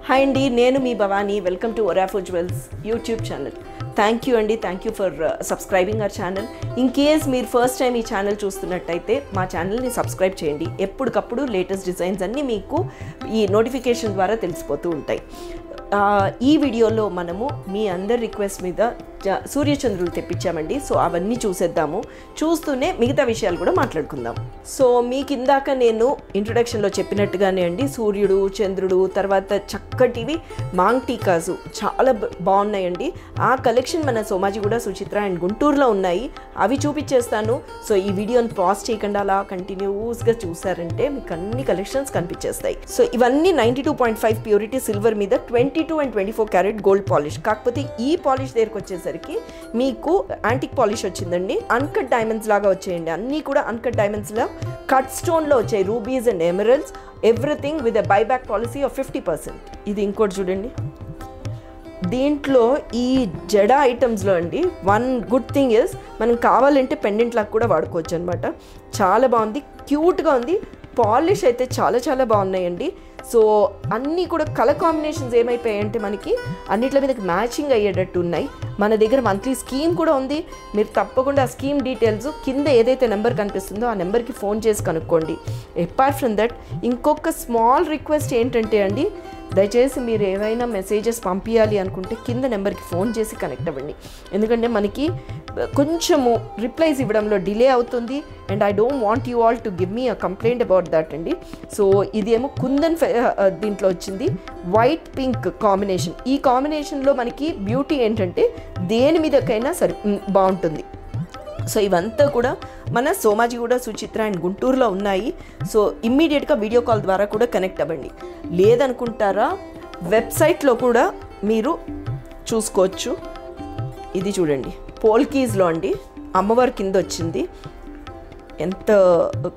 Hi అండి, నేను మీ Bhavani. Welcome to Orafo jewels YouTube channel. Thank you అండి, thank you for subscribing our channel. In case మీరు first time ఈ channel చూస్తున్నట్టయితే మా ఛానల్ని సబ్స్క్రైబ్ చేయండి. ఎప్పటికప్పుడు లేటెస్ట్ డిజైన్స్ అన్నీ మీకు ఈ నోటిఫికేషన్ ద్వారా తెలిసిపోతూ ఉంటాయి. ఈ వీడియోలో మనము మీ అందరి రిక్వెస్ట్ మీద సూర్యచంద్రులు తెప్పించామండి. సో అవన్నీ చూసేద్దాము. చూస్తూనే మిగతా విషయాలు కూడా మాట్లాడుకుందాం. సో మీకు ఇందాక నేను ఇంట్రొడక్షన్లో చెప్పినట్టుగానే అండి, సూర్యుడు, చంద్రుడు, తర్వాత చక్కటివి మాంగ్ టీకాసు చాలా బాగున్నాయండి. ఆ కలెక్షన్ మన సోమాజిగూడ, సుచిత్ర అండ్ గుంటూరులో ఉన్నాయి. అవి చూపించేస్తాను. సో ఈ వీడియోని పాజ్ చేయకుండా అలా కంటిన్యూస్గా చూసారంటే మీకు అన్ని కలెక్షన్స్ కనిపించేస్తాయి. సో ఇవన్నీ 92.5 ప్యూరిటీ సిల్వర్ మీద 22 and 24 క్యారెట్ గోల్డ్ పాలిష్. కాకపోతే ఈ పాలిష్ దగ్గరకు వచ్చేసరికి మీకు యాంటిక్ పాలిష్ వచ్చిందండి. అన్కట్ డైమండ్స్ లాగా వచ్చాయండి. అన్నీ కూడా అన్కట్ డైమండ్స్ లా కట్ స్టోన్లో వచ్చాయి. Rubies and emeralds, everything with a buyback policy of 50%. ఇది ఇంకోటి చూడండి. దీంట్లో ఈ జడా ఐటమ్స్లో అండి వన్ గుడ్ థింగ్ ఇస్ మనం కావాలంటే పెండెంట్ లాగా కూడా వాడుకోవచ్చు అనమాట. చాలా బాగుంది, క్యూట్గా ఉంది. పాలిష్ అయితే చాలా చాలా బాగున్నాయండి. సో అన్నీ కూడా కలర్ కాంబినేషన్స్ ఏమైపోయాయంటే మనకి అన్నిట్ల మీదకి మ్యాచింగ్ అయ్యేటట్టు ఉన్నాయి. మన దగ్గర మంత్లీ స్కీమ్ కూడా ఉంది. మీరు తప్పకుండా ఆ స్కీమ్ డీటెయిల్స్ కింద ఏదైతే నెంబర్ కనిపిస్తుందో ఆ నెంబర్కి ఫోన్ చేసి కనుక్కోండి. అపార్ట్ ఫ్రమ్ దట్ ఇంకొక స్మాల్ రిక్వెస్ట్ ఏంటంటే అండి, దయచేసి మీరు ఏవైనా మెసేజెస్ పంపించాలి అనుకుంటే కింద నెంబర్కి ఫోన్ చేసి కనెక్ట్ అవ్వండి. ఎందుకంటే మనకి కొంచెము రిప్లైస్ ఇవ్వడంలో డిలే అవుతుంది. And I don't want you all to give me a complaint about that అండి. సో ఇదేమో కుందన్ దీంట్లో వచ్చింది, వైట్ పింక్ కాంబినేషన్. ఈ కాంబినేషన్లో మనకి బ్యూటీ ఏంటంటే దేని మీదకైనా బాగుంటుంది. సో ఇవంతా కూడా మన సోమాజిగూడ, సుచిత్ర అండ్ గుంటూరులో ఉన్నాయి. సో ఇమ్మీడియట్గా వీడియో కాల్ ద్వారా కూడా కనెక్ట్ అవ్వండి. లేదనుకుంటారా వెబ్సైట్లో కూడా మీరు చూసుకోవచ్చు. ఇది చూడండి, పోల్కీస్లో అండి అమ్మవారి కింద వచ్చింది. ఎంత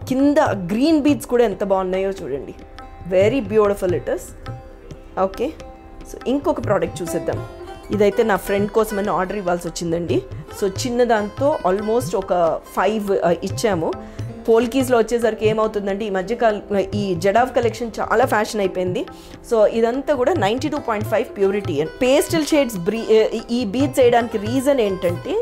కింద గ్రీన్ బీడ్స్ కూడా ఎంత బాగున్నాయో చూడండి. Very beautiful it is. Okay, so ఇంకొక ప్రోడక్ట్ చూసేద్దాం. ఇదైతే నా ఫ్రెండ్ కోసమని ఆర్డర్ ఇవ్వాల్సి వచ్చిందండి. సో చిన్నదాంతో ఆల్మోస్ట్ ఒక 5 ఇచ్చాము. పోల్కీస్లో వచ్చేసరికి ఏమవుతుందండి, ఈ మధ్యకాలం ఈ జడావ్ కలెక్షన్ చాలా ఫ్యాషన్ అయిపోయింది. సో ఇదంతా కూడా 92.5 ప్యూరిటీ అండ్ పేస్టల్ షేడ్స్. ఈ బీడ్స్ వేయడానికి రీజన్ ఏంటంటే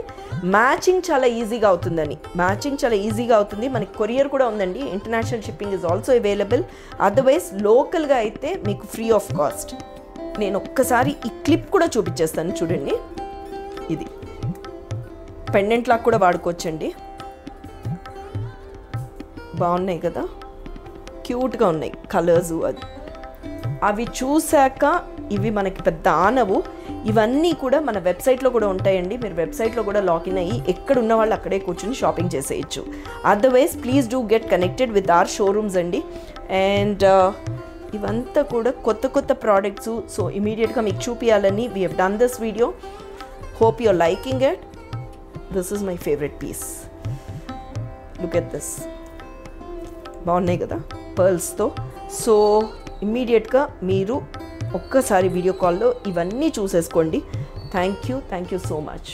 మ్యాచింగ్ చాలా ఈజీగా అవుతుందని. మ్యాచింగ్ చాలా ఈజీగా అవుతుంది. మనకి కొరియర్ కూడా ఉందండి. International shipping is also available. Otherwise లోకల్గా అయితే మీకు ఫ్రీ ఆఫ్ కాస్ట్. నేను ఒక్కసారి ఈ క్లిప్ కూడా చూపించేస్తాను చూడండి. ఇది పెండెంట్ లాగా కూడా వాడుకోవచ్చండి. బాగున్నాయి కదా, క్యూట్గా ఉన్నాయి కలర్స్. అవి చూశాక ఇవి మనకి పెద్ద ఆనవు. ఇవన్నీ కూడా మన వెబ్సైట్లో కూడా ఉంటాయండి. మీరు వెబ్సైట్లో కూడా లాగిన్ అయ్యి ఎక్కడ ఉన్న వాళ్ళు అక్కడే కూర్చొని షాపింగ్ చేసేయచ్చు. Otherwise please do get connected with our showrooms అండి. అండ్ ఇవంతా కూడా కొత్త కొత్త ప్రోడక్ట్స్. సో ఇమీడియట్గా మీకు చూపించాలని we have done this video. Hope you're liking it. This is my favourite piece. Look at this. బాగున్నాయి కదా పర్ల్స్తో. సో ఇమ్మీడియట్గా మీరు ఒక్కసారి వీడియో కాల్లో ఇవన్నీ చూసేసుకోండి. Thank you so much.